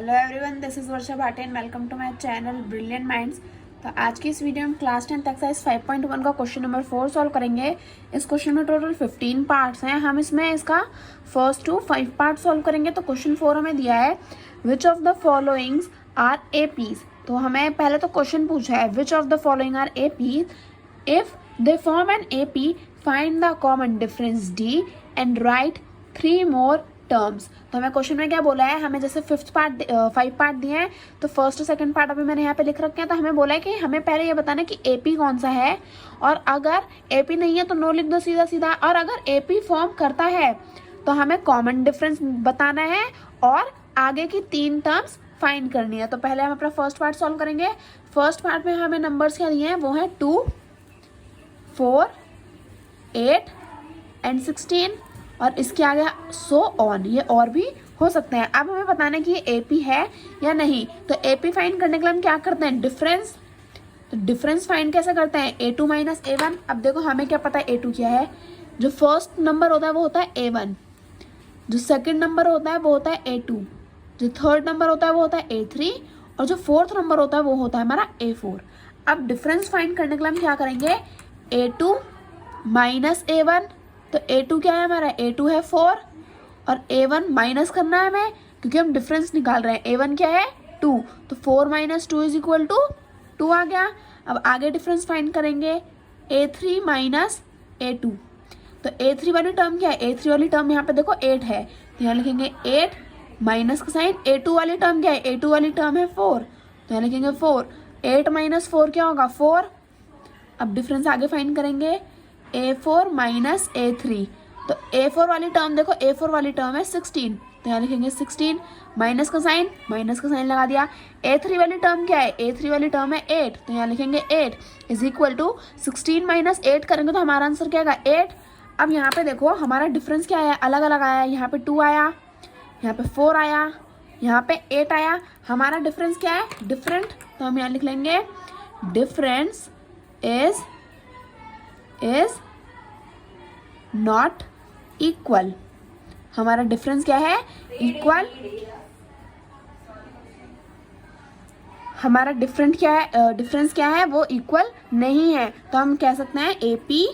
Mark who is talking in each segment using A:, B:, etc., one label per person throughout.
A: Hello everyone, this is Varsha Bhati and welcome to my channel Brilliant Minds. तो आज की इस वीडियो में क्लास 10 एक्सरसाइज 5.1 का क्वेश्चन नंबर 4 सॉल्व करेंगे। इस क्वेश्चन में टोटल 15 पार्ट्स हैं। हम इसमें इसका फर्स्ट टू 5 पार्ट सॉल्व करेंगे। तो क्वेश्चन 4 हमें दिया है which of the followings are APs. तो हमें पहले तो क्वेश्चन पूछा है which of the following are APs, if they form an AP find the common difference d and write 3 more terms. तो हमें क्वेश्चन में क्या बोला है, हमें जैसे 5 पार्ट दिए हैं तो फर्स्ट और सेकंड पार्ट अभी मैंने यहाँ पे लिख रखे हैं। तो हमें बोला है कि हमें पहले ये बताना है कि एपी कौन सा है, और अगर एपी नहीं है तो नो लिख दो सीधा सीधा, और अगर एपी फॉर्म करता है तो हमें कॉमन डिफरेंस बताना है और आगे की 3 टर्म्स फाइंड करनी है। तो पहले हम अपना फर्स्ट पार्ट सॉल्व करेंगे। फर्स्ट पार्ट में हमें नंबर्स क्या दिए हैं, वो है 2, 4, 8 एंड 16 और इसके आगे सो ऑन, ये और भी हो सकते हैं। अब हमें बताना है कि ये एपी है या नहीं। तो एपी फाइंड करने के लिए हम क्या करते हैं, डिफरेंस। तो डिफरेंस फाइंड कैसे करते हैं, a2 माइनस a1। अब देखो हमें क्या पता है a2 क्या है। जो फर्स्ट नंबर होता है वो होता है a1, जो सेकंड नंबर होता है वो होता है a2, जो थर्ड नंबर होता है वो होता है a3, और जो फोर्थ नंबर होता है वो होता है हमारा a4। अब डिफरेंस फाइंड करने के लिए हम क्या करेंगे, a2 माइनस a1। तो a2 क्या है हमारा, a2 है 4 और a1 माइनस करना है हमें क्योंकि हम डिफरेंस निकाल रहे हैं। a1 क्या है 2, तो 4 माइनस 2 इज इक्वल टू 2 आ गया। अब आगे डिफरेंस फाइंड करेंगे, a3 माइनस a2। तो a3 वाली टर्म क्या है, a3 वाली टर्म यहाँ पे देखो 8 है, तो यहाँ लिखेंगे 8 माइनस का साइन। a2 वाली टर्म क्या है, a2 वाली टर्म है 4, तो यहाँ लिखेंगे 4। 8 माइनस 4 क्या होगा, 4। अब डिफरेंस आगे फाइंड करेंगे, a4 माइनस a3। तो a4 वाली टर्म देखो, a4 वाली टर्म है 16, तो यहाँ लिखेंगे 16 माइनस का साइन लगा दिया। a3 वाली टर्म क्या है, a3 वाली टर्म है 8, तो यहाँ लिखेंगे 8 इज इक्वल टू 16 माइनस 8 करेंगे तो हमारा आंसर क्या आएगा, 8। अब यहाँ पे देखो हमारा डिफरेंस क्या आया, अलग अलग आया है। यहाँ पे 2 आया, यहाँ पे 4 आया, यहाँ पे 8 आया। हमारा डिफरेंस क्या है, डिफरेंट। तो हम यहाँ लिख लेंगे डिफरेंस इज नॉट इक्वल। हमारा डिफरेंस क्या है, इक्वल। हमारा डिफरेंस क्या है, वो इक्वल नहीं है। तो हम कह सकते हैं AP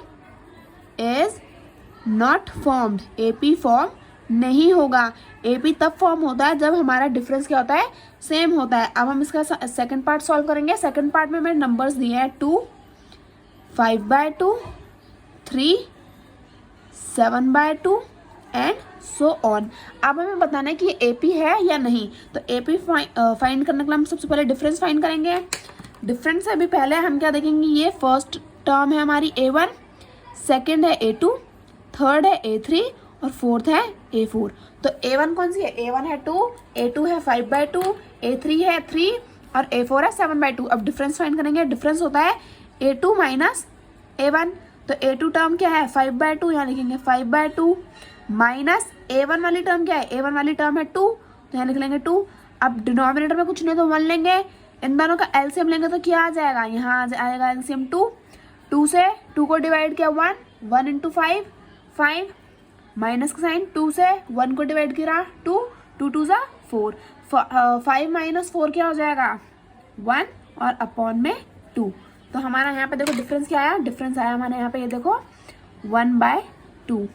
A: is not formed, AP form नहीं होगा। एपी तब फॉर्म होता है जब हमारा डिफरेंस क्या होता है, सेम होता है। अब हम इसका सेकंड पार्ट सॉल्व करेंगे। सेकंड पार्ट में मेरे नंबर्स दिए हैं 2, 5/2, 3, 7/2 एंड सो ऑन। अब हमें बताना है कि ये एपी है या नहीं। तो एपी फाइंड करने के लिए हम सबसे पहले डिफरेंस फाइंड करेंगे। डिफरेंस से भी पहले हम क्या देखेंगे, ये फर्स्ट टर्म है हमारी a1, सेकंड है a2, थर्ड है a3 और फोर्थ है a4। तो a1 कौन सी है, a1 है 2, a2 है 5/2, a3 है 3 और a4 है 7/2। अब डिफरेंस फाइंड करेंगे। डिफरेंस होता है a2 माइनस a1। तो a2 टर्म क्या है, 5/2, यहाँ लिखेंगे 5/2 माइनस a1 वाली टर्म क्या है, a1 वाली टर्म है 2, तो यहाँ लिख लेंगे 2। अब डिनोमिनेटर में कुछ नहीं तो 1 लेंगे, इन दोनों का एलसीएम लेंगे तो क्या आ जाएगा, यहाँ आएगा एलसीएम 2 से 2 को डिवाइड किया 1 इंटू 5 माइनस का साइन, 2 से 1 को डिवाइड किया 2 2 ज़ा 4, 5 माइनस 4 क्या हो जाएगा 1 और अपॉन में 2। तो हमारा यहाँ पे देखो डिफरेंस क्या आया, डिफरेंस आया हमारे यहाँ पे, ये देखो 1/2।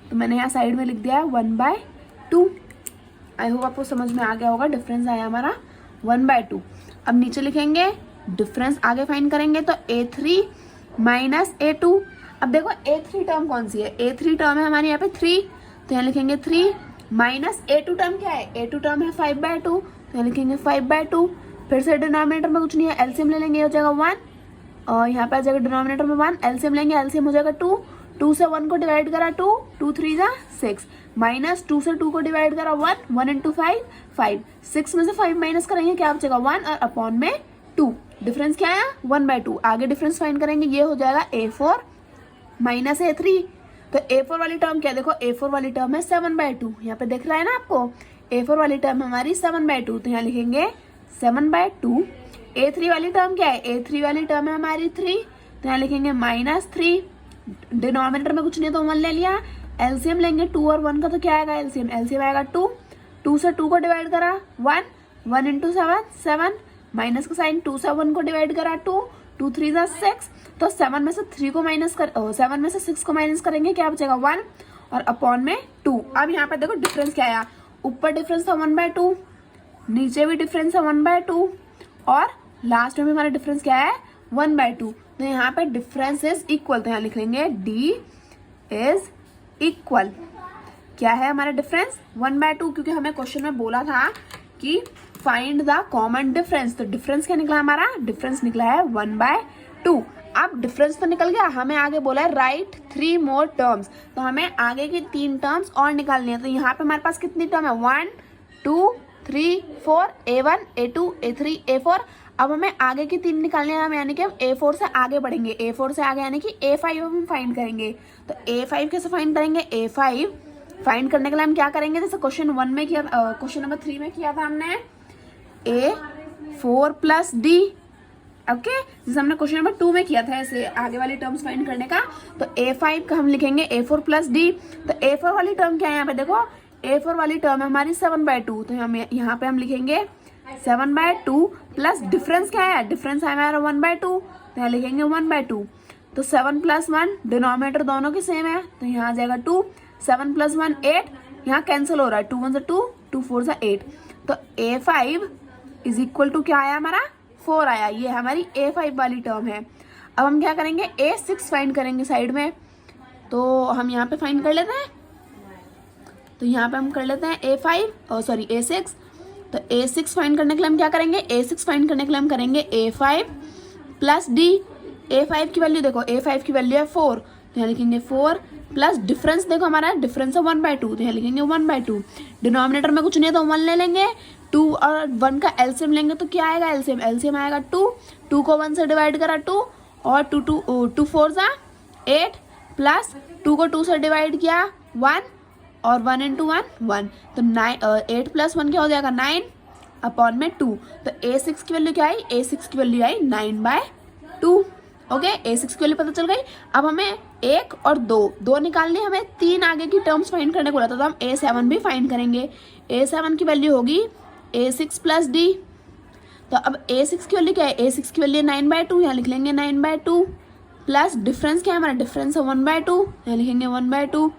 A: तो मैंने यहाँ साइड में लिख दिया है 1/2। आई होप आपको समझ में आ गया होगा। डिफरेंस आया हमारा 1/2। अब नीचे लिखेंगे डिफरेंस, आगे फाइंड करेंगे। तो a3 माइनस a2। अब देखो a3 टर्म कौन सी है, a3 टर्म है हमारे यहाँ पे 3, तो यहाँ लिखेंगे 3 माइनस a2 टर्म क्या है, a2 टर्म है 5/2, तो यहाँ लिखेंगे 5/2। फिर से डिनोमिनेटर में कुछ नहीं है, एलसीएम ले लेंगे, हो जाएगा 1 और यहाँ पे आ जाएगा डिनोमिनेटर में 1, एलसीएम लेंगे, एलसीएम हो जाएगा 2 से 1 को डिवाइड करा 2 3 ज़ा 6 माइनस 2 से 2 को डिवाइड करा 1 इंटू 5 6 में से 5 माइनस करेंगे, क्या बचेगा 1 और अपॉन में 2। डिफरेंस क्या आया 1/2। आगे डिफरेंस फाइंड करेंगे, ये हो जाएगा a4 माइनस a3। तो a4 वाली टर्म क्या, देखो a4 वाली टर्म है 7/2, यहाँ पे दिख रहा है ना आपको, a4 वाली टर्म हमारी 7/2, तो यहाँ लिखेंगे 7/2। a3 वाली टर्म क्या है, a3 वाली टर्म है हमारी 3, तो यहाँ लिखेंगे -3। डिनोमिनेटर में कुछ नहीं तो 1 ले लिया, एलसीएम लेंगे 2 और 1 का, तो क्या आएगा एलसीएम आएगा 2 2 से 2 को डिवाइड करा 1, 1 इंटू 7 7, माइनस का साइन 2 से 1 को डिवाइड करा 2, 2 3 जा 6, तो 7 में से 3 को माइनस कर 7 में से 6 को माइनस करेंगे, क्या बचेगा 1 और अपॉन में 2। अब यहाँ पे देखो डिफरेंस क्या आया, ऊपर डिफरेंस था 1/2, नीचे भी डिफरेंस है 1/2 और लास्ट में भी हमारा डिफरेंस क्या है 1/2। तो यहाँ पे डिफरेंस इज इक्वल, तो यहाँ लिख लेंगे डी इज इक्वल, क्या है हमारा डिफरेंस 1/2, क्योंकि हमें क्वेश्चन में बोला था कि फाइंड द कॉमन डिफरेंस। तो डिफरेंस क्या निकला हमारा, डिफरेंस निकला है 1/2। अब डिफरेंस तो निकल गया, हमें आगे बोला है राइट 3 मोर टर्म्स, तो हमें आगे की 3 टर्म्स और निकालनी है। तो यहाँ पे हमारे पास कितनी टर्म है 1 2 3 4, A1 A2 A3 A4। अब हमें आगे की 3 निकालनी है, हम यानी कि हम A4 से आगे बढ़ेंगे, A4 से आगे यानी कि A5 हम फाइंड करेंगे। तो A5 कैसे फाइंड करेंगे, A5 फाइंड करने के लिए हम क्या करेंगे, जैसे क्वेश्चन 1 में किया, क्वेश्चन नंबर 3 में किया था हमने A4 प्लस D, ओके, जैसे हमने क्वेश्चन नंबर 2 में किया था ऐसे आगे वाली टर्म्स फाइंड करने का। तो A5 का हम लिखेंगे A4 प्लस D। तो A4 वाली टर्म क्या है, यहाँ पे देखो A4 वाली टर्म है हमारी 7/2, तो हम यहाँ पे हम लिखेंगे 7/2 प्लस डिफरेंस क्या है, डिफरेंस है हमारा 1/2, तो यहाँ लिखेंगे 1/2। तो 7 + 1 डिनोमिनेटर दोनों के सेम है, तो यहाँ आ जाएगा 2, 7 + 1 8, यहाँ कैंसिल हो रहा है, 2 1 2, 2 4 8। तो A5 इज इक्वल टू क्या आया हमारा 4 आया, ये हमारी A5 वाली टर्म है। अब हम क्या करेंगे A6 फाइंड करेंगे साइड में, तो हम यहाँ पे फाइंड कर लेते हैं, तो यहाँ पे हम कर लेते हैं A6। तो A6 फाइंड करने के लिए हम क्या करेंगे, A6 फाइंड करने के लिए हम करेंगे A5 प्लस D। A5 की वैल्यू देखो, A5 की वैल्यू है 4, तो यहाँ लिखेंगे 4 प्लस डिफरेंस देखो हमारा डिफरेंस है 1/2, तो यहाँ लिखेंगे 1/2। डिनोमिनेटर में कुछ नहीं है तो 1 ले लेंगे, 2 और 1 का एलसीएम लेंगे तो क्या आएगा, एलसीएम आएगा 2 को 1 से डिवाइड करा 2 और 2 4 जा 8 प्लस 2 को 2 से डिवाइड किया 1 और 1 इंटू 1 तो 8 + 1 क्या हो जाएगा 9 अपॉन में 2। तो A6 की वैल्यू क्या आई, A6 की वैल्यू आई 9/2। ओके, A6 की वैल्यू पता चल गई। अब हमें 1 और 2 निकालनी, हमें 3 आगे की टर्म्स फाइंड करने को बोला था, तो हम A7 भी फाइंड करेंगे। A7 की वैल्यू होगी A6 प्लस D। तो अब A6 की वैल्यू क्या है, A6 की वैल्यू 9/2, यहाँ लिख लेंगे 9/2 प्लस डिफरेंस क्या है हमारा, डिफरेंस है 1/2, यहाँ लिखेंगे 1/2।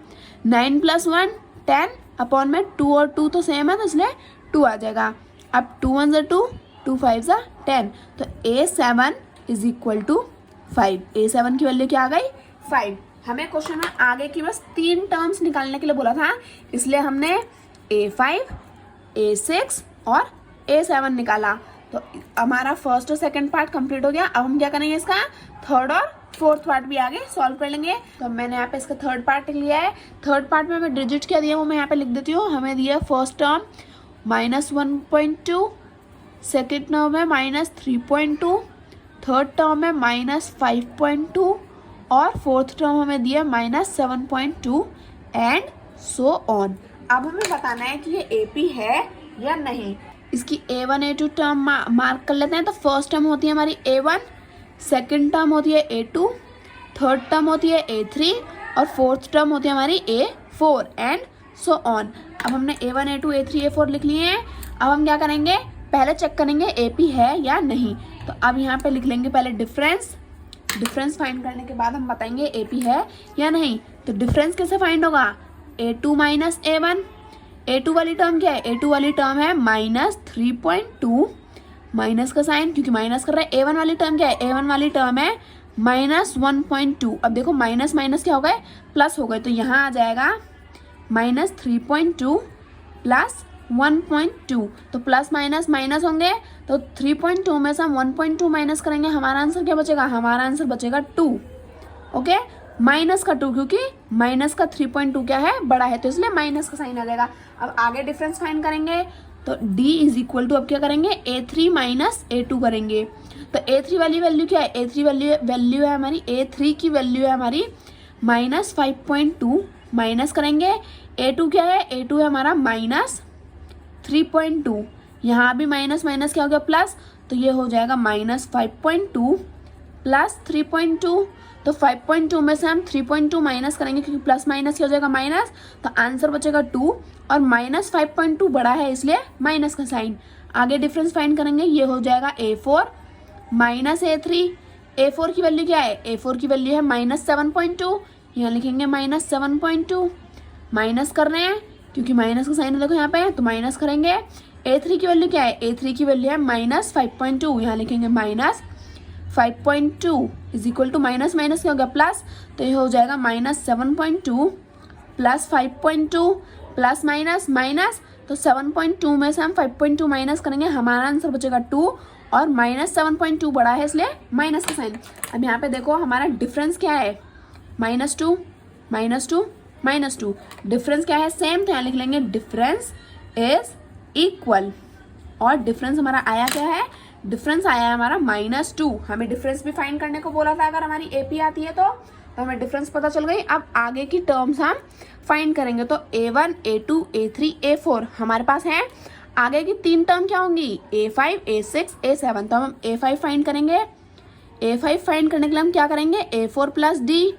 A: 9 + 1 10 अपॉन में 2 और 2 तो सेम है, तो इसलिए 2 आ जाएगा। अब 2 1 = 2, 2 5 = 10, तो A7 is equal to 5। A7 की वैल्यू क्या आ गई 5। हमें क्वेश्चन में आगे की बस 3 टर्म्स निकालने के लिए बोला था, इसलिए हमने A5 A6 और A7 निकाला। तो हमारा फर्स्ट और सेकंड पार्ट कंप्लीट हो गया। अब हम क्या करेंगे, इसका थर्ड और फोर्थ पार्ट भी आगे सॉल्व कर लेंगे। तो मैंने यहाँ पे इसका थर्ड पार्ट लिया है। थर्ड पार्ट में हमें डिजिट क्या दिया वो मैं यहाँ पे लिख देती हूँ। हमें दिया फर्स्ट टर्म -1.2, सेकेंड टर्म है -3.2, थर्ड टर्म है -5.2 और फोर्थ टर्म हमें दिया -7.2 एंड सो ऑन। अब हमें बताना है कि ये AP है या नहीं। इसकी A1 A2 टर्म मार्क कर लेते हैं। तो फर्स्ट टर्म होती है हमारी A1, सेकेंड टर्म होती है A2, थर्ड टर्म होती है A3 और फोर्थ टर्म होती है हमारी A4 एंड सो ऑन। अब हमने A1 A2 A3 A4 लिख लिए हैं। अब हम क्या करेंगे, पहले चेक करेंगे AP है या नहीं। तो अब यहाँ पे लिख लेंगे पहले डिफरेंस फाइंड करने के बाद हम बताएंगे AP है या नहीं। तो डिफरेंस कैसे फाइंड होगा, A2 - A1। A2 वाली टर्म क्या है, A2 वाली टर्म है -3.2, माइनस का साइन क्योंकि माइनस कर रहा है। A1 वाली टर्म क्या है, A1 वाली टर्म है -1.2। अब देखो माइनस माइनस क्या हो गए, प्लस हो गए। तो यहाँ आ जाएगा -3.2 प्लस 1.2। तो प्लस माइनस माइनस होंगे, तो 3.2 में से हम 1.2 माइनस करेंगे, हमारा आंसर क्या बचेगा, हमारा आंसर बचेगा 2। ओके, माइनस का 2 क्योंकि माइनस का 3.2 क्या है, बड़ा है, तो इसलिए माइनस का साइन आ जाएगा। अब आगे डिफरेंस फाइंड करेंगे। तो D इज इक्वल टू अब क्या करेंगे, A3 - A2 करेंगे। तो A3 वाली वैल्यू क्या है, A3 वैल्यू है हमारी, A3 की वैल्यू है हमारी -5.2, माइनस करेंगे। A2 क्या है, A2 है हमारा -3.2। यहाँ भी माइनस माइनस क्या हो गया, प्लस, तो ये हो जाएगा -5.2 प्लस 3.2। तो 5.2 में से हम 3.2 माइनस करेंगे क्योंकि प्लस माइनस क्या हो जाएगा माइनस, तो आंसर बचेगा 2 और माइनस 5.2 बड़ा है इसलिए माइनस का साइन। आगे डिफरेंस फाइंड करेंगे, ये हो जाएगा A4 माइनस A3। A4 की वैल्यू क्या है, A4 की वैल्यू है -7.2, यहाँ लिखेंगे -7.2, माइनस कर रहे हैं क्योंकि माइनस का साइन देखो यहाँ पे है तो माइनस करेंगे। A3 की वैल्यू क्या है, A3 की वैल्यू है -5.2, यहाँ लिखेंगे -5.2 is equal to minus minus क्या हो गया प्लस, तो ये हो जाएगा -7.2 प्लस 5.2 प्लस माइनस माइनस, तो 7.2 में से हम 5.2 माइनस करेंगे, हमारा आंसर बचेगा 2 और -7.2 बड़ा है इसलिए माइनस का साइन। अब यहाँ पे देखो हमारा डिफरेंस क्या है, -2 -2 -2, डिफरेंस क्या है सेम, तो यहाँ लिख लेंगे डिफरेंस इज इक्वल, और डिफरेंस हमारा आया क्या है, डिफरेंस आया है हमारा -2। हमें डिफरेंस भी फाइंड करने को बोला था, अगर हमारी AP आती है तो हमें डिफरेंस पता चल गई। अब आगे की टर्म्स हम फाइंड करेंगे, तो A1 A2 A3 A4 हमारे पास है। आगे की 3 टर्म क्या होंगी, A5 A6 A7, तो हम A5 फाइंड करेंगे। A5 फाइंड करने के लिए हम क्या करेंगे, A4 प्लस D,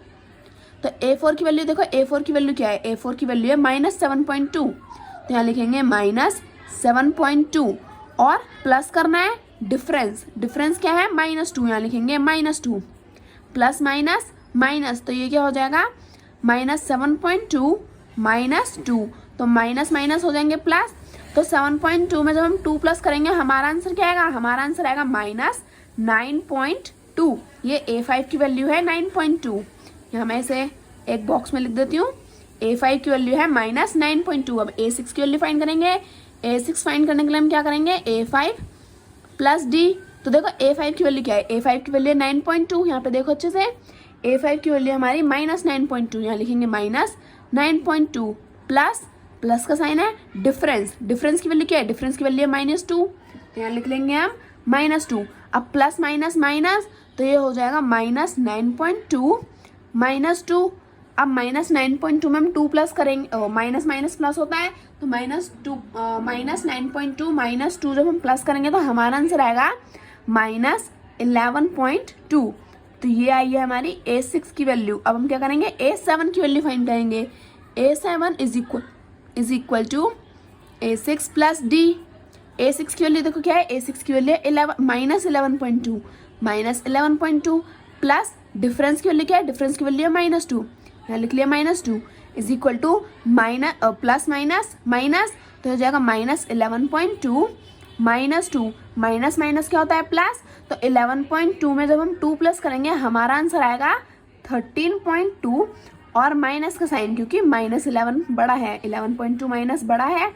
A: तो A4 की वैल्यू देखो, A4 की वैल्यू क्या है, A4 की वैल्यू है -7.2, तो यहाँ लिखेंगे -7.2 और प्लस करना है डिफरेंस, डिफरेंस क्या है -2, यहाँ लिखेंगे -2 प्लस माइनस माइनस, तो ये क्या हो जाएगा -7.2 -2, तो माइनस माइनस हो जाएंगे प्लस, तो 7.2 में जब हम 2 प्लस करेंगे हमारा आंसर क्या आएगा, हमारा आंसर आएगा -9.2। ये A5 की वैल्यू है 9.2, यहाँ मैं इसे एक बॉक्स में लिख देती हूँ। A5 की वैल्यू है -9.2। अब A6 की वैल्यू फाइंड करेंगे। A6 फाइंड करने के लिए हम क्या करेंगे, A5 प्लस D, तो देखो A5 की वैल्यू क्या है, A5 की वैल्यू है 9.2, यहाँ पे देखो अच्छे से, A5 की वैल्यू हमारी -9.2, यहाँ लिखेंगे -9.2 प्लस, प्लस का साइन है डिफरेंस, डिफरेंस की वैल्यू क्या है, डिफरेंस की वैल्यू है -2, यहाँ लिख लेंगे हम -2। अब प्लस माइनस माइनस, तो ये हो जाएगा -9.2 -2। अब -9.2 में हम 2 प्लस करेंगे, माइनस माइनस प्लस होता है, तो -9.2 -2 जब हम प्लस करेंगे तो हमारा आंसर आएगा -11.2। तो ये आई है हमारी A6 की वैल्यू। अब हम क्या करेंगे, A7 की वैल्यू फाइंड करेंगे। A7 is equal to A6 plus D। A6 की वैल्यू देखो क्या है, A6 की वैल्यू है -11.2 -11.2 प्लस डिफरेंस की वैल्यू क्या है, डिफरेंस की वैल्यू है -2, यहाँ लिख लिया -2 is equal two plus minus minus, तो हो जाएगा -11.2 -2, माइनस माइनस क्या होता है प्लस, तो 11.2 में जब हम 2 प्लस करेंगे हमारा आंसर आएगा 13.2 और माइनस का साइन क्योंकि -11 बड़ा है, 11.2 माइनस बड़ा है,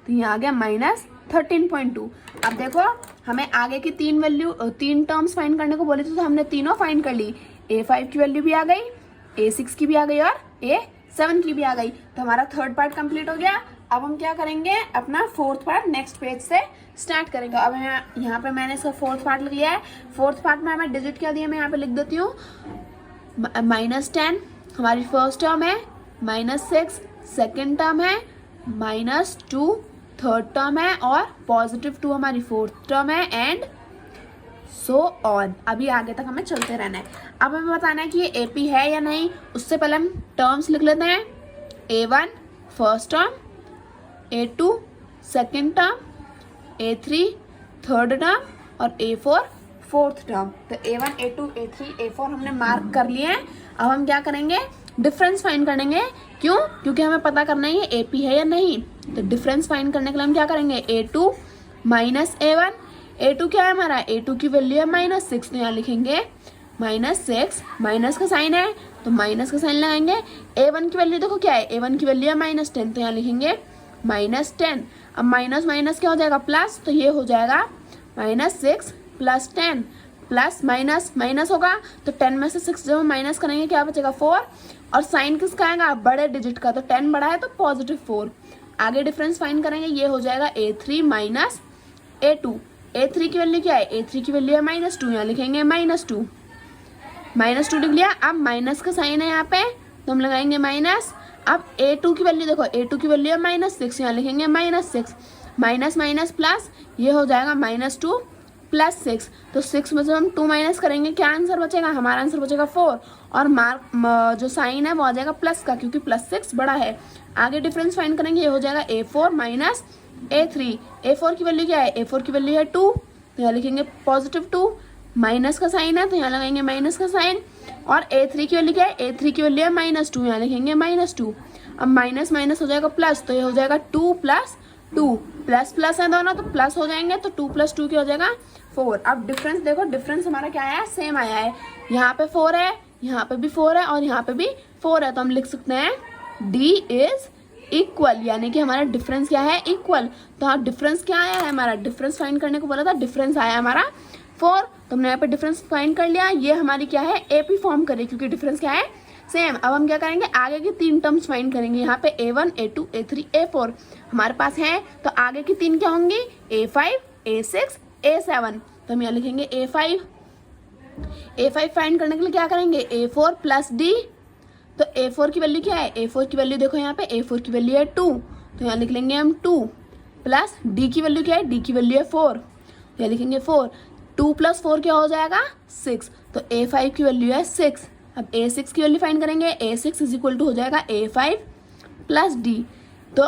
A: तो यहाँ आ गया -13.2। अब देखो हमें आगे की 3 टर्म्स फाइंड करने को बोले थे, तो हमने तीनों फाइंड कर ली। A5 की वैल्यू भी आ गई, A6 की भी आ गई और A7 की भी आ गई, तो हमारा थर्ड पार्ट कंप्लीट हो गया। अब हम क्या करेंगे, अपना फोर्थ पार्ट नेक्स्ट पेज से स्टार्ट करेंगे। अब यहाँ पे मैंने इसका फोर्थ पार्ट लिया है। फोर्थ पार्ट में हमें डिजिट क्या दिया, मैं यहाँ पे लिख देती हूँ। -10 हमारी फर्स्ट टर्म है, -6 सेकेंड टर्म है, -2 थर्ड टर्म है और +2 हमारी फोर्थ टर्म है एंड सो ऑन। अभी आगे तक हमें चलते रहना है। अब हमें बताना है कि ये AP है या नहीं। उससे पहले हम टर्म्स लिख लेते हैं। A1 first term, A2 second term, A3 third term और A4 फोर्थ टर्म। तो A1 A2 A3 A4 हमने मार्क कर लिए हैं। अब हम क्या करेंगे, डिफरेंस फाइंड करेंगे। क्यों, क्योंकि हमें पता करना है ये AP है या नहीं। तो डिफरेंस फाइंड करने के लिए हम क्या करेंगे, A2 माइनस A1। A2 क्या है हमारा, A2 की वैल्यू है -6, तो यहाँ लिखेंगे -6, माइनस का साइन है तो माइनस का साइन लगाएंगे। A1 की वैल्यू देखो क्या है, A1 की वैल्यू है -10, तो यहाँ लिखेंगे -10। अब माइनस माइनस क्या हो जाएगा प्लस, तो ये हो जाएगा -6 + 10 प्लस माइनस माइनस होगा, तो 10 में से 6 जब हम माइनस करेंगे क्या बचेगा 4, और साइन किसका आएगा, बड़े डिजिट का, तो 10 बड़ा है तो +4। आगे डिफरेंस फाइंड करेंगे, ये हो जाएगा A3 माइनस A2। A3 की वैल्यू क्या है, A3 की वैल्यू है -2, यहाँ लिखेंगे -2 लिख लिया। अब माइनस का साइन है यहाँ पे तो हम लगाएंगे माइनस। अब A2 की वैल्यू देखो, A2 की वैल्यू है -6, यहाँ लिखेंगे -6, माइनस माइनस प्लस, ये हो जाएगा -2 प्लस 6, तो 6 में से हम 2 माइनस करेंगे, क्या आंसर बचेगा, हमारा आंसर बचेगा 4, और मार्क जो साइन है वो आ जाएगा प्लस का, क्योंकि प्लस 6 बड़ा है। आगे डिफरेंस फाइंड करेंगे, ये हो जाएगा A4 माइनस A3। A4 की वैल्यू क्या है, A4 की वैल्यू है 2, तो यहाँ लिखेंगे +2, माइनस का साइन है तो यहाँ लगाएंगे माइनस का साइन, और A3 की वैल्यू क्या है, A3 की वैल्यू है -2, यहाँ लिखेंगे -2। अब माइनस माइनस हो जाएगा प्लस, तो ये हो जाएगा 2 + 2, प्लस प्लस है दोनों तो प्लस हो जाएंगे, तो 2 + 2 क्या हो जाएगा 4। अब डिफरेंस देखो, डिफरेंस हमारा क्या आया है, सेम आया है, यहाँ पे 4 है, यहाँ पे भी 4 है, और यहाँ पे भी 4 है, तो हम लिख सकते हैं D इज इक्वल, यानी कि हमारा डिफरेंस क्या है, इक्वल। तो हाँ, डिफरेंस क्या आया है हमारा, डिफरेंस फाइंड करने को बोला था, डिफरेंस आया हमारा 4, तो हमने यहाँ पे डिफरेंस फाइंड कर लिया। ये हमारी क्या है, AP फॉर्म करे, क्योंकि डिफरेंस क्या है, सेम। अब हम क्या करेंगे, आगे की 3 टर्म्स फाइंड करेंगे, यहाँ पे A1 A2 A3 A4 हमारे पास है, तो आगे की 3 क्या होंगी, A5 A6 A7, तो हम यहाँ लिखेंगे A5। A5 फाइंड करने के लिए क्या करेंगे, A4 + D, तो A4 की वैल्यू क्या है, A4 की वैल्यू देखो यहाँ पे, A4 की वैल्यू है 2, तो यहाँ लिख लेंगे हम 2, प्लस D की वैल्यू क्या है, D की वैल्यू है 4, तो यहाँ लिखेंगे 4, 2 + 4 क्या हो जाएगा 6, तो A5 की वैल्यू है 6। अब A6 की वैल्यू फाइंड करेंगे, A6 = हो जाएगा A5 + D, तो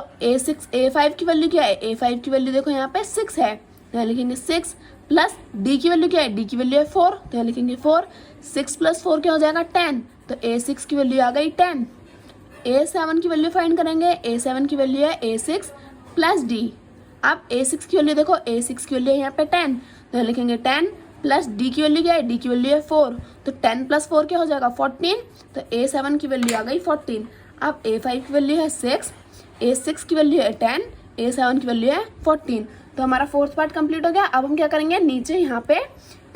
A: A5 की वैल्यू क्या है, A5 की वैल्यू देखो यहाँ पे 6 है, तो यहाँ लिखेंगे 6, प्लस D की वैल्यू क्या है, D की वैल्यू है 4, तो यहाँ लिखेंगे 4, 6 + 4 क्या हो जाएगा 10, तो A6 की वैल्यू आ गई 10। A7 की वैल्यू फाइंड करेंगे, A7 की वैल्यू है A6 + D। अब A6 की वैल्यू देखो, A6 की वैल्यू है यहाँ पे 10, तो यहाँ लिखेंगे 10, प्लस D की वैल्यू क्या है, D की वैल्यू है 4, तो 10 + 4 क्या हो जाएगा 14, तो A7 की वैल्यू आ गई 14। अब A5 की वैल्यू है 6, A6 की वैल्यू है 10, A7 की वैल्यू है 14, तो हमारा 4th पार्ट कंप्लीट हो गया। अब हम क्या करेंगे, नीचे यहाँ पे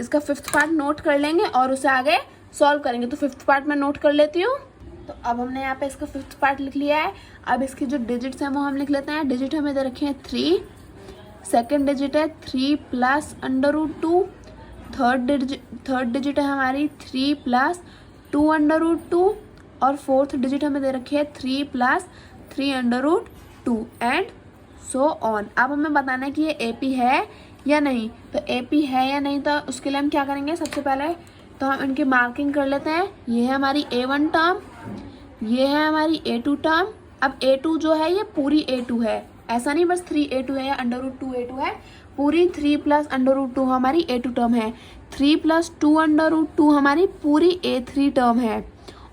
A: इसका 5th पार्ट नोट कर लेंगे और उसे आगे सॉल्व करेंगे। तो 5th पार्ट मैं नोट कर लेती हूँ। तो अब हमने यहाँ पे इसका 5th पार्ट लिख लिया है। अब इसकी जो डिजिट्स हैं वो हम लिख लेते हैं। डिजिट हमें दे रखे हैं 3, सेकेंड डिजिट है 3 + √2, थर्ड डिजिट है हमारी 3 + 2√2, और 4th डिजिट हमें दे रखी है 3 + 3√2 एंड सो ऑन। अब हमें बताना है कि ये AP है या नहीं। तो AP है या नहीं, तो उसके लिए हम क्या करेंगे, सबसे पहले तो हम इनकी मार्किंग कर लेते हैं। ये है हमारी A1 टर्म, ये है हमारी A2 टर्म। अब A2 जो है ये पूरी A2 है, ऐसा नहीं बस 3A2 है या √2 A2 है, पूरी 3 + √2 हमारी A2 टर्म है, 3 + 2√2 हमारी पूरी A3 टर्म है,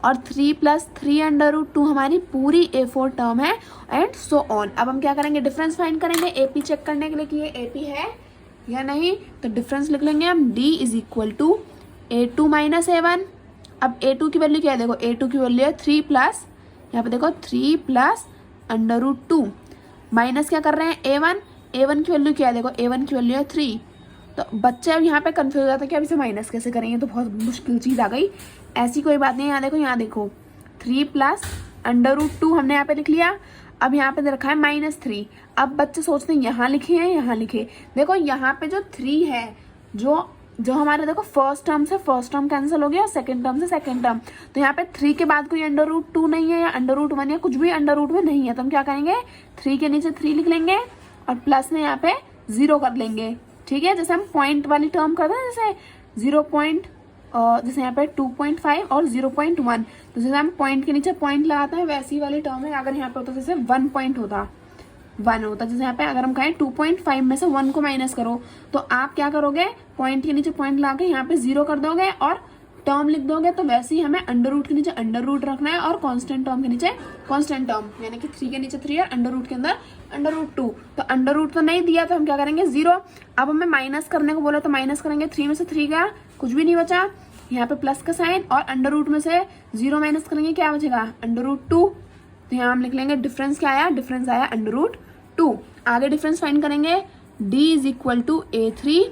A: और 3 + 3√2 हमारी पूरी A4 टर्म है एंड सो ऑन। अब हम क्या करेंगे, डिफरेंस फाइंड करेंगे AP चेक करने के लिए कि ये AP है या नहीं। तो डिफरेंस लिख लेंगे हम, D = A2 - A1। अब A2 की वैल्यू क्या है, देखो A2 की वैल्यू है 3 + यहाँ पे देखो 3 + √2, माइनस क्या कर रहे हैं A1 की वैल्यू क्या है, देखो A1 की वैल्यू है 3। तो बच्चे अब यहाँ पे कंफ्यूज हो जाते हैं कि अब इसे माइनस कैसे करेंगे, तो बहुत मुश्किल चीज़ आ गई। ऐसी कोई बात नहीं है, यहाँ देखो 3 + √2 हमने यहाँ पे लिख लिया। अब यहाँ पे दे रखा है -3। अब बच्चे सोचते हैं यहाँ लिखे हैं यहाँ लिखे, देखो यहाँ पे जो 3 है, जो हमारे देखो फर्स्ट टर्म से फर्स्ट टर्म कैंसिल हो गया और सेकंड टर्म से सेकंड टर्म, तो यहाँ पे 3 के बाद कोई √2 नहीं है या √1 या कुछ भी अंडर में नहीं है, तो हम क्या करेंगे 3 के नीचे 3 लिख लेंगे और प्लस में यहाँ पे 0 कर लेंगे। ठीक है, जैसे हम पॉइंट वाली टर्म करते हैं, जैसे 0 पॉइंट, जैसे यहाँ पे 2.5 और 0.1, तो जैसे हम पॉइंट के नीचे पॉइंट लगाते हैं वैसी वाली टर्म है। अगर यहाँ पे होता जैसे 1 पॉइंट होता, 1 होता, जैसे यहाँ पे अगर हम कहें 2.5 में से 1 को माइनस करो, तो आप क्या करोगे, पॉइंट के नीचे पॉइंट लगा के यहाँ पे 0 कर दोगे और टर्म लिख दोगे। तो वैसे ही हमें अंडर के नीचे अंडर रखना है और कांस्टेंट टर्म के नीचे कांस्टेंट टर्म, यानी कि 3 के नीचे 3 और अंडर के अंदर √2। तो अंडर तो नहीं दिया, तो हम क्या करेंगे 0। अब हमें माइनस करने को बोला तो माइनस करेंगे, 3 में से 3 गया, कुछ भी नहीं बचा, यहाँ पे प्लस का साइन, और अंडर में से 0 माइनस करेंगे, क्या बचेगा √2। तो यहाँ हम लिख लेंगे डिफरेंस क्या आया, डिफरेंस आया √2। आगे डिफरेंस फाइंड करेंगे, D = A3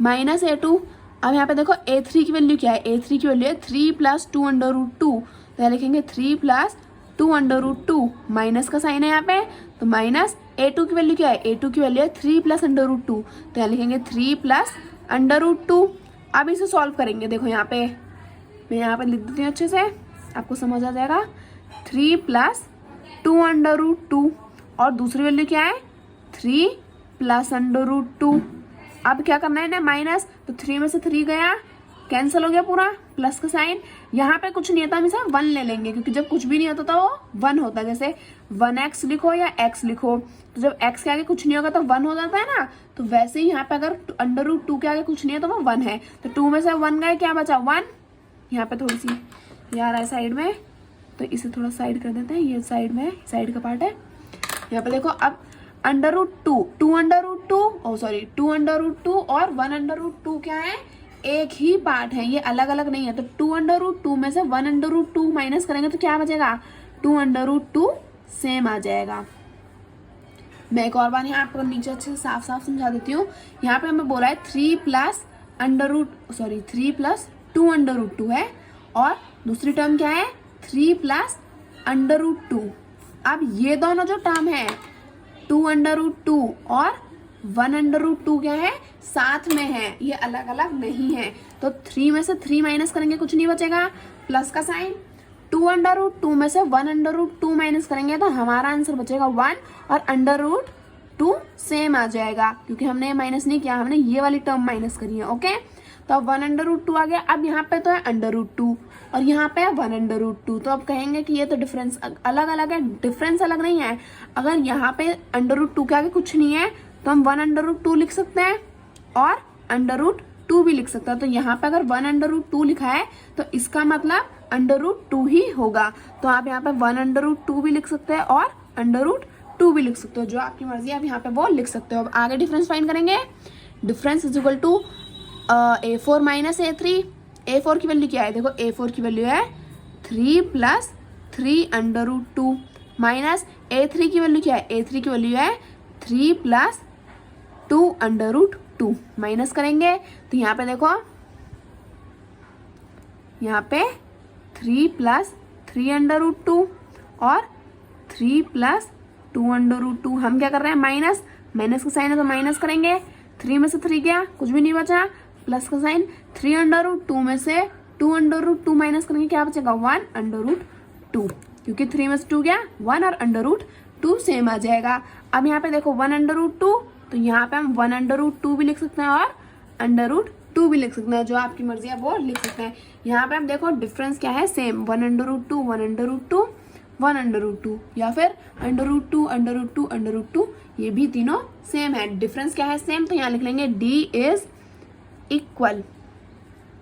A: - A2। अब यहाँ पे देखो A3 की वैल्यू क्या है, A3 की वैल्यू है 3 + 2√2, तो यहाँ लिखेंगे 3 + 2√2, माइनस का साइन है यहाँ पे, तो माइनस। A2 की वैल्यू क्या है, A2 की वैल्यू है 3 + √2, तो यहाँ लिखेंगे 3 + √2। अब इसे सॉल्व करेंगे, देखो यहाँ पे मैं यहाँ पे लिख देती हूँ अच्छे से, आपको समझ आ जाएगा। 3 + 2√2 और दूसरी वैल्यू क्या है 3 + √2, अब क्या करना है ना माइनस, तो 3 में से 3 गया, कैंसिल हो गया पूरा, प्लस का साइन। यहाँ पे कुछ नहीं होता, हम इसे 1 ले लेंगे क्योंकि जब कुछ भी नहीं होता तो वो 1 होता है। जैसे 1x लिखो या x लिखो, तो जब x के आगे कुछ नहीं होगा तो 1 हो जाता है ना, तो वैसे ही यहाँ पे अगर √2 के आगे कुछ नहीं है तो वो 1 है। तो 2 में से 1 गए, क्या बचा 1। यहाँ पे थोड़ी सी ये आ रहा है साइड में, तो इसे थोड़ा साइड कर देते हैं, ये साइड में साइड का पार्ट है। यहाँ पे देखो अब √2 2 और 1√2 क्या है, एक ही पार्ट है, ये अलग अलग नहीं है। तो 2√2 में से 1√2 माइनस करेंगे तो क्या बचेगा, 2√2 सेम आ जाएगा। मैं एक और बार यहाँ आपको नीचे अच्छे से साफ साफ समझा देती हूँ। यहाँ पे हमें बोला है 3 + 2√2 है, और दूसरी टर्म क्या है 3 + √2। अब ये दोनों जो टर्म है 2√2 और 1√2 क्या है, साथ में है, ये अलग अलग नहीं है। तो 3 में से 3 माइनस करेंगे कुछ नहीं बचेगा, प्लस का साइन। 2√2 में से 1√2 माइनस करेंगे तो हमारा आंसर बचेगा 1, और √2 सेम आ जाएगा क्योंकि हमने माइनस नहीं किया, हमने ये वाली टर्म माइनस करी है। ओके, तो अब 1√2 आ गया। अब यहाँ पे तो है √2 और यहाँ पे है 1√2, तो अब कहेंगे कि ये तो डिफरेंस अलग अलग है, डिफरेंस अलग नहीं है। अगर यहाँ पे √2 के आगे कुछ नहीं है तो हम 1√2 लिख सकते हैं और √2 भी लिख सकते हैं। तो यहाँ पे अगर 1√2 लिखा है तो इसका मतलब √2 ही होगा। तो आप यहाँ पे 1√2 भी लिख सकते हैं और √2 भी लिख सकते हो, जो आपकी मर्जी है आप यहाँ पे वो लिख सकते हो। अब आगे डिफरेंस फाइंड करेंगे। Difference is equal to A4 - A3। A4 की वैल्यू क्या है, देखो A4 की वैल्यू है 3 + 3√2 माइनस A3 की वैल्यू क्या है, A3 की वैल्यू है 3 + 2√2 माइनस करेंगे तो यहाँ पे देखो, यहाँ पे 3 + 3√2 और 3 + 2√2। हम क्या कर रहे हैं, माइनस का साइन है तो माइनस करेंगे। 3 में से 3 गया, कुछ भी नहीं बचा, प्लस का साइन। 3√2 में से 2√2 माइनस करेंगे, क्या बचेगा 1√2, क्योंकि 3 में से 2 गया 1 और √2 सेम आ जाएगा। अब यहाँ पे देखो 1√2, तो यहाँ पे हम 1√2 भी लिख सकते हैं और √2 भी लिख सकते हैं, जो आपकी मर्जी है वो लिख सकते हैं। यहाँ पे हम देखो डिफरेंस क्या है, सेम 1√2 1√2 1√2 या फिर √2 ये भी तीनों सेम है। डिफरेंस क्या है, सेम, तो यहाँ लिख लेंगे D इज इक्वल।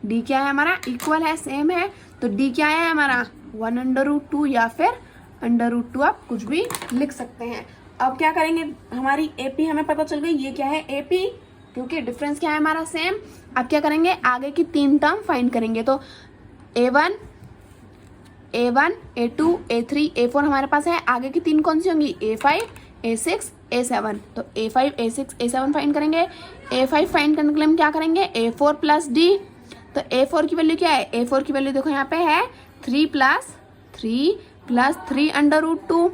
A: D क्या है हमारा, इक्वल है, सेम है, तो D क्या है हमारा 1√2 या फिर √2, आप कुछ भी लिख सकते हैं। अब क्या करेंगे, हमारी AP हमें पता चल गई, ये क्या है AP, क्योंकि डिफरेंस क्या है हमारा सेम। अब क्या करेंगे, आगे की 3 टर्म फाइंड करेंगे। तो A1 A2 A3 A4 हमारे पास है, आगे की 3 कौन सी होंगी, A5 A6 A7। तो A5 A6 A7 फाइंड करेंगे। A5 फाइंड करने के लिए हम क्या करेंगे, A4 + D। तो A4 की वैल्यू क्या है, A4 की वैल्यू देखो यहाँ पे है 3 + 3√2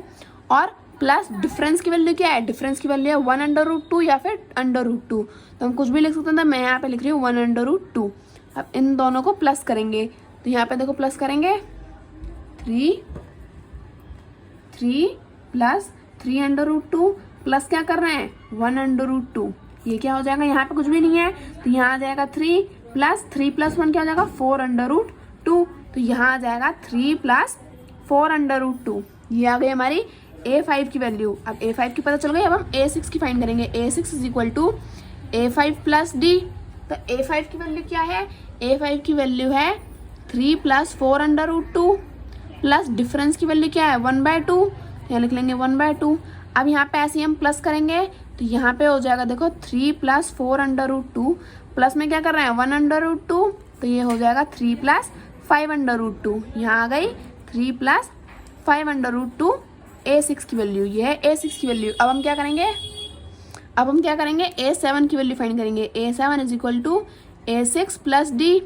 A: और प्लस डिफरेंस की वैल्यू क्या है, डिफरेंस की वैल्यू है 1√2 या फिर √2, तो हम कुछ भी लिख सकते हैं। तो मैं यहाँ पे लिख रही हूँ 1√2। अब इन दोनों को प्लस करेंगे, तो यहाँ पे देखो प्लस करेंगे 3 + 3√2 प्लस क्या कर रहे हैं 1√2, ये क्या हो जाएगा, यहाँ पे कुछ भी नहीं है तो यहाँ आ जाएगा 3 + 3 + 1 क्या हो जाएगा 4√2, तो यहाँ आ जाएगा 3 + 4√2। ये आ गई हमारी A5 की वैल्यू। अब A5 की पता चल गई, अब हम A6 की फाइंड करेंगे। A6 is equal to A5 + D। तो A5 की वैल्यू क्या है, A5 की वैल्यू है 3 + 4√2 प्लस डिफरेंस की वैल्यू क्या है 1/2, यहाँ लिख लेंगे 1/2। अब यहाँ पे ऐसे हम प्लस करेंगे तो यहाँ पे हो जाएगा देखो 3 + 4√2 प्लस में क्या कर रहे हैं 1√2, तो ये हो जाएगा 3 + 5√2। यहाँ आ गई 3 + 5√2 A6 की वैल्यू, ये है A6 की वैल्यू। अब हम क्या करेंगे, A7 की वैल्यू फाइंड करेंगे। A7 is equal to A6 + D।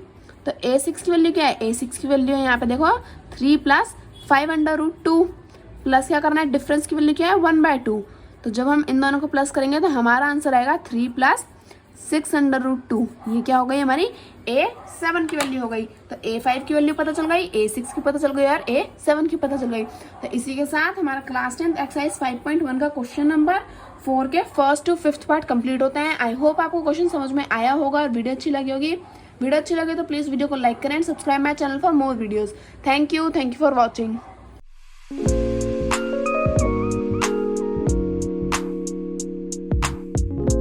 A: तो A6 की वैल्यू क्या है, A6 की वैल्यू है यहाँ पे देखो 3 + 5√2 प्लस क्या करना है, डिफरेंस की वैल्यू क्या है 1/2। तो जब हम इन दोनों को प्लस करेंगे तो हमारा आंसर आएगा 3 + 6√2, ये क्या हो गई हमारी A7 की वैल्यू हो गई। तो A5 की वैल्यू पता चल गई, A6 की पता चल गई और A7 की पता चल गई। तो इसी के साथ हमारा क्लास 10th एक्सरसाइज 5.1 का क्वेश्चन नंबर 4 के first to fifth part complete होते हैं। आई होप आपको क्वेश्चन समझ में आया होगा और वीडियो अच्छी लगी होगी। वीडियो अच्छी लगे तो प्लीज़ वीडियो को लाइक करें and subscribe my channel for more videos. Thank you for watching.